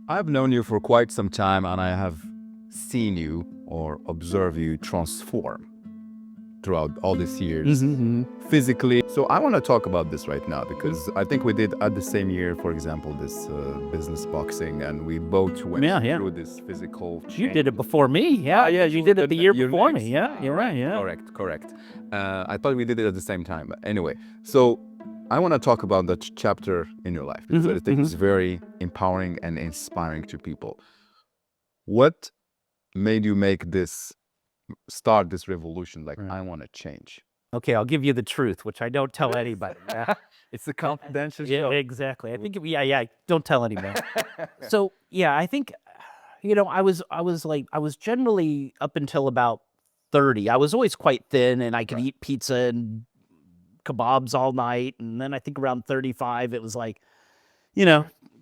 I've known you for quite some time, and I have seen you or observed you transform throughout all these years Mm-hmm. physically. So I want to talk about this right now because I think we did at the same year, for example, this business boxing, and we both went Yeah, yeah. through this physical You change. did it before me. Yeah, yeah. You did it the year before me. Yeah, you're right. Yeah. Correct. I thought we did it at the same time. But anyway, so I want to talk about that chapter in your life because I think it's very empowering and inspiring to people. What made you start this revolution? Like, Right. I want to change. Okay, I'll give you the truth, which I don't tell anybody. Yeah. It's a confidential Yeah, show. exactly. I think yeah. Don't tell anybody. So yeah, I think I was generally up until about 30. I was always quite thin, and I could eat pizza and kebabs all night. And then I think around 35, it was like,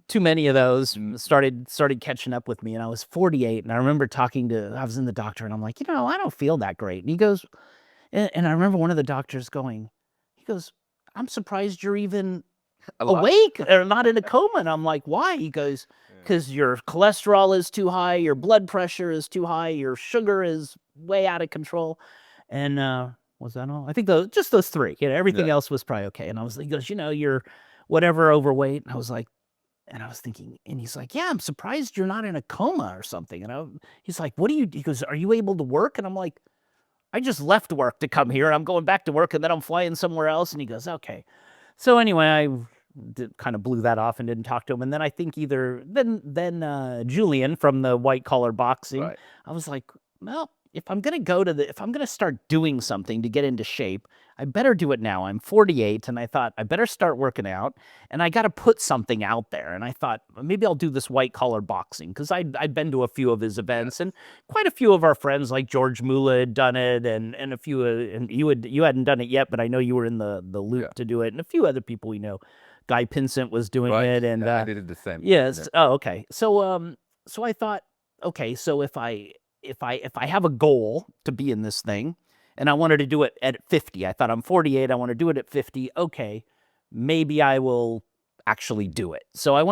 too many of those started catching up with me. And I was 48, and I remember I was in the doctor, and I'm like, I don't feel that great. And he goes, and I remember one of the doctors going, he goes, I'm surprised you're even awake or not in a coma. And I'm like, why? He goes, because your cholesterol is too high, your blood pressure is too high, your sugar is way out of control. And was that all? I think just those three. Everything else was probably okay. And he goes, you're whatever overweight. And I was thinking, and he's like, yeah, I'm surprised you're not in a coma or something. He's like, he goes, are you able to work? And I'm like, I just left work to come here. I'm going back to work, and then I'm flying somewhere else. And he goes, okay. So anyway, I kind of blew that off and didn't talk to him. And then I think Julian from the White Collar Boxing, I was like, well, if I'm gonna start doing something to get into shape, I better do it now. I'm 48, and I thought I better start working out, and I got to put something out there. And I thought maybe I'll do this White Collar Boxing because I'd been to a few of his events, and quite a few of our friends like George Mula had done it, and a few, and you hadn't done it yet, but I know you were in the loop to do it, and a few other people we know. Guy Pinsent was doing it, and I did it the same. yes. Oh, okay. So I thought, okay, so if I have a goal to be in this thing, and I wanted to do it at 50, I thought I'm 48, I want to do it at 50. Okay, maybe I will actually do it. So I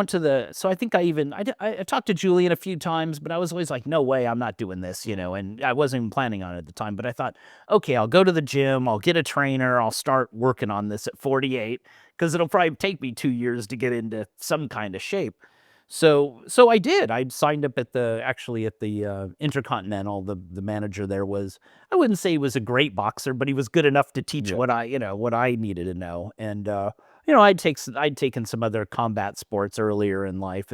think I talked to Julian a few times, but I was always like, no way, I'm not doing this, and I wasn't even planning on it at the time. But I thought, okay, I'll go to the gym, I'll get a trainer, I'll start working on this at 48 because it'll probably take me 2 years to get into some kind of shape. So I did. I signed up at the Intercontinental. The manager there was, I wouldn't say he was a great boxer, but he was good enough to teach what I needed to know. And I'd taken some other combat sports earlier in life,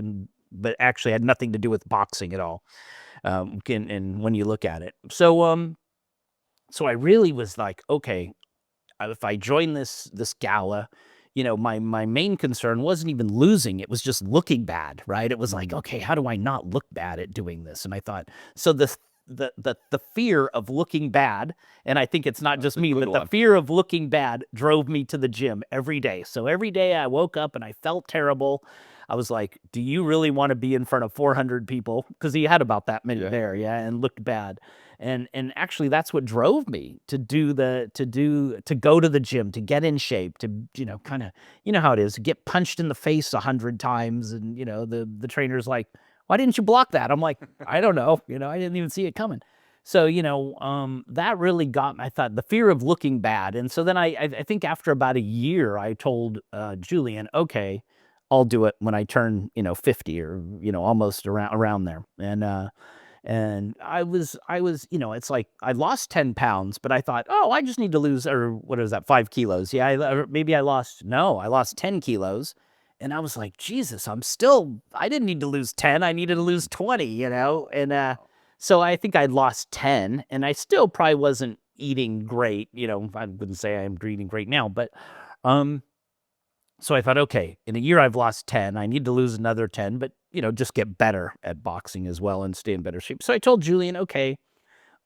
but actually had nothing to do with boxing at all. And when you look at it, so I really was like, okay, if I join this gala, my main concern wasn't even losing. It was just looking bad, right? It was like, okay, how do I not look bad at doing this? And I thought, so the fear of looking bad, and I think it's not just me, but the fear of looking bad drove me to the gym every day. So every day I woke up and I felt terrible. I was like, do you really want to be in front of 400 people? Because he had about that many there, and looked bad. And actually that's what drove me to go to the gym, to get in shape, to kind of, how it is, get punched in the face 100 times, and the trainer's like, why didn't you block that? I'm like, I don't know, I didn't even see it coming. So that really got me. I thought the fear of looking bad. And so then I think after about a year I told Julian, okay, I'll do it when I turn 50, or almost around there. And I was, it's like I lost 10 pounds, but I thought, oh, I just need to lose, or what is that, 5 kilos? Yeah, I lost 10 kilos. And I was like, Jesus, I didn't need to lose 10. I needed to lose 20, And so I think I lost 10, and I still probably wasn't eating great. I wouldn't say I'm eating great now, but so I thought, okay, in a year I've lost 10. I need to lose another 10, but, just get better at boxing as well and stay in better shape. So I told Julian, okay,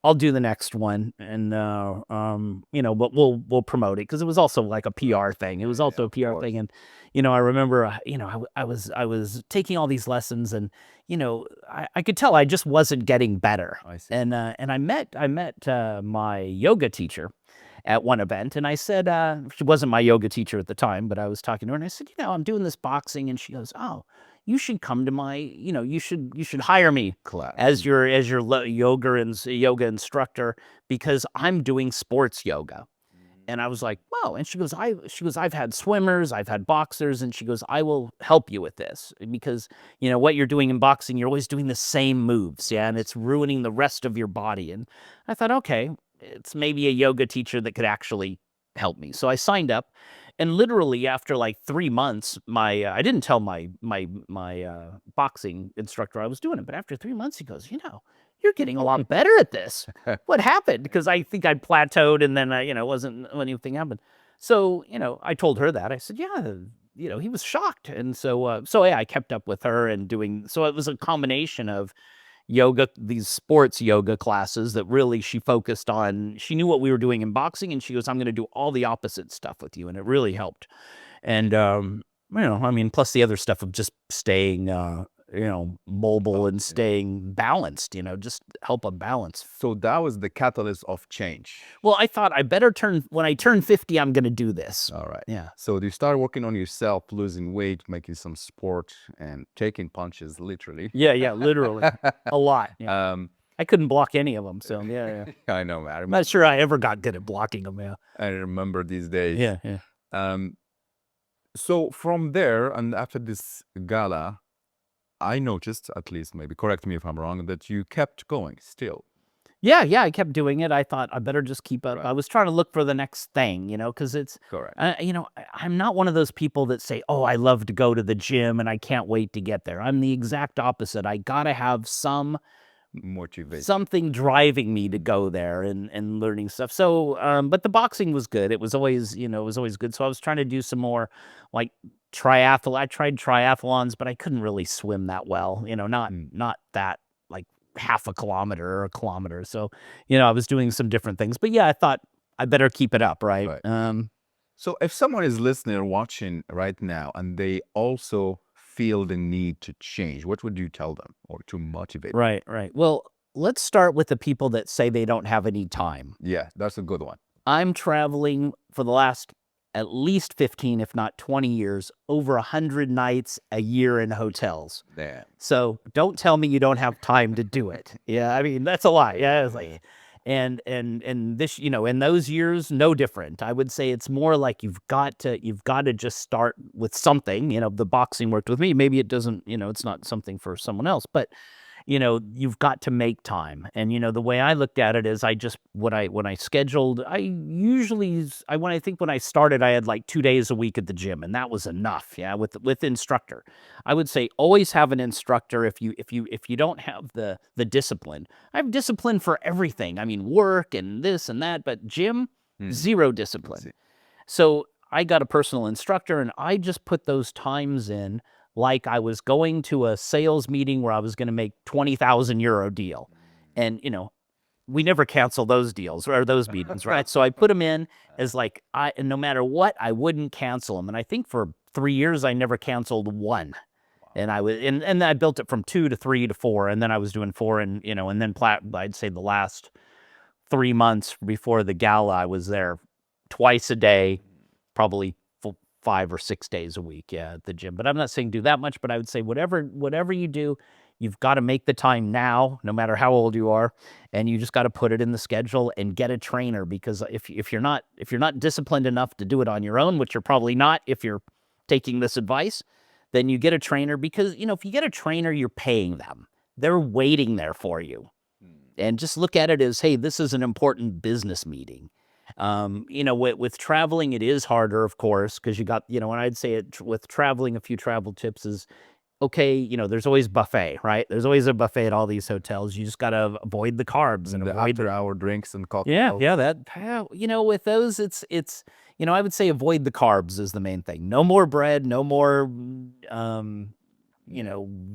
I'll do the next one, and but we'll promote it, because it was also like a PR thing. It was also a PR thing, and I remember, I was taking all these lessons, and I could tell I just wasn't getting better. I see. And I met my yoga teacher at one event, and I said, she wasn't my yoga teacher at the time, but I was talking to her, and I said, I'm doing this boxing, and she goes, oh, you should come to my, you should hire me Class. as your yoga instructor because I'm doing sports yoga. And I was like, "Wow!" And she goes, I've had swimmers, I've had boxers," and she goes, "I will help you with this because what you're doing in boxing, you're always doing the same moves, yeah, and it's ruining the rest of your body." And I thought, okay, it's maybe a yoga teacher that could actually help me. So I signed up, and literally after like 3 months, I didn't tell my boxing instructor I was doing it, but after 3 months, he goes, "You're getting a lot better at this. What happened?" Because I think I plateaued, and then wasn't anything happened. So I told her that. I said, "Yeah." He was shocked, and so yeah, I kept up with her and doing. So it was a combination of yoga, these sports yoga classes that really she focused on. She knew what we were doing in boxing, and she goes, "I'm going to do all the opposite stuff with you," and it really helped. And I mean, plus the other stuff of just staying mobile and staying balanced, just help a balance. So that was the catalyst of change. Well, I thought when I turn 50, I'm going to do this. All right. Yeah. So you start working on yourself, losing weight, making some sport, and taking punches, literally. Yeah, literally. A lot. Yeah. I couldn't block any of them. So, yeah. I know, man. I'm not sure I ever got good at blocking them. Yeah. I remember these days. Yeah. So from there, and after this gala, I noticed, at least, maybe correct me if I'm wrong, that you kept going still. Yeah, I kept doing it. I thought I better just keep up. Right. I was trying to look for the next thing, because it's Correct. I'm not one of those people that say, "Oh, I love to go to the gym and I can't wait to get there." I'm the exact opposite. I gotta have Motivation. something driving me to go there and learning stuff. So, but the boxing was good. It was always good. So I was trying to do some more like triathlon. I tried triathlons, but I couldn't really swim that well. Not that like half a kilometer or a kilometer. So, I was doing some different things. But yeah, I thought I better keep it up, right? So if someone is listening or watching right now and they also feel the need to change, what would you tell them or to motivate them? Right. Well, let's start with the people that say they don't have any time. Yeah, that's a good one. I'm traveling for the last at least 15, if not 20 years, over 100 nights a year in hotels. Damn. So don't tell me you don't have time to do it. Yeah, I mean, that's a lot. Yeah, it's like, and this, in those years, no different. I would say it's more like you've got to just start with something. The boxing worked with me. Maybe it doesn't, it's not something for someone else, but you've got to make time. And, the way I looked at it is when I scheduled, when I started, I had like 2 days a week at the gym, and that was enough. Yeah. With instructor, I would say always have an instructor. If you don't have the discipline, I have discipline for everything. I mean, work and this and that, but gym, zero discipline. So I got a personal instructor, and I just put those times in like I was going to a sales meeting where I was going to make 20,000 euro deal. And, we never cancel those deals or those meetings, right? So I put them in as like, and no matter what, I wouldn't cancel them. And I think for 3 years, I never canceled one. And and I built it from 2 to 3 to 4. And then I was doing 4 and, and then I'd say the last 3 months before the gala, I was there twice a day, probably 5 or 6 days a week, at the gym. But I'm not saying do that much, but I would say whatever you do, you've got to make the time now, no matter how old you are, and you just got to put it in the schedule and get a trainer, because if you're not disciplined enough to do it on your own, which you're probably not if you're taking this advice, then you get a trainer, because if you get a trainer, you're paying them. They're waiting there for you. And just look at it as, hey, this is an important business meeting. With traveling, it is harder, of course, because you got, and I'd say it with traveling, a few travel tips is, okay, there's always buffet, right? There's always a buffet at all these hotels. You just got to avoid the carbs and the avoid after-hour drinks and cocktails. With those, it's I would say avoid the carbs is the main thing. No more bread, no more,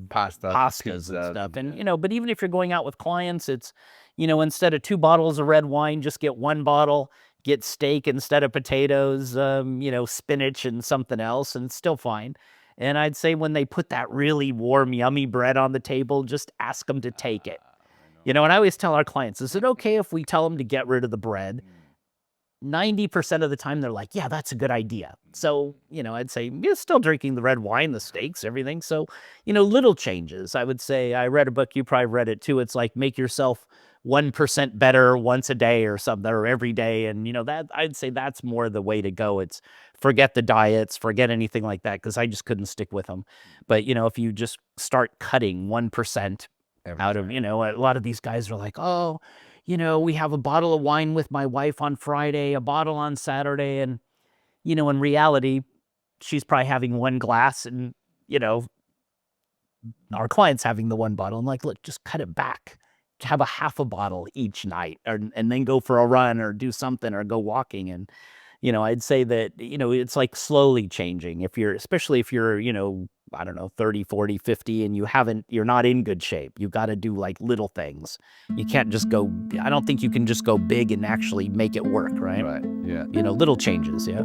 pastas and stuff. And, but even if you're going out with clients, it's, instead of 2 bottles of red wine, just get 1 bottle, get steak instead of potatoes, spinach and something else, and it's still fine. And I'd say when they put that really warm, yummy bread on the table, just ask them to take it. And I always tell our clients, is it okay if we tell them to get rid of the bread? 90% of the time they're like, yeah, that's a good idea. So, I'd say you're still drinking the red wine, the steaks, everything. So, little changes. I would say I read a book, you probably read it too. It's like make yourself 1% better once a day or something, or every day. And, that I'd say that's more the way to go. It's forget the diets, forget anything like that, because I just couldn't stick with them. But, if you just start cutting 1% out of, a lot of these guys are like, oh, we have a bottle of wine with my wife on Friday, a bottle on Saturday. And, in reality, she's probably having one glass and, our client's having the one bottle. I'm like, look, just cut it back. Have a half a bottle each night and then go for a run or do something or go walking. And, I'd say that, it's like slowly changing especially if you're, I don't know, 30, 40, 50, and you're not in good shape. You got to do like little things. You can't just I don't think you can just go big and actually make it work, right? Right. Yeah. Little changes. Yeah.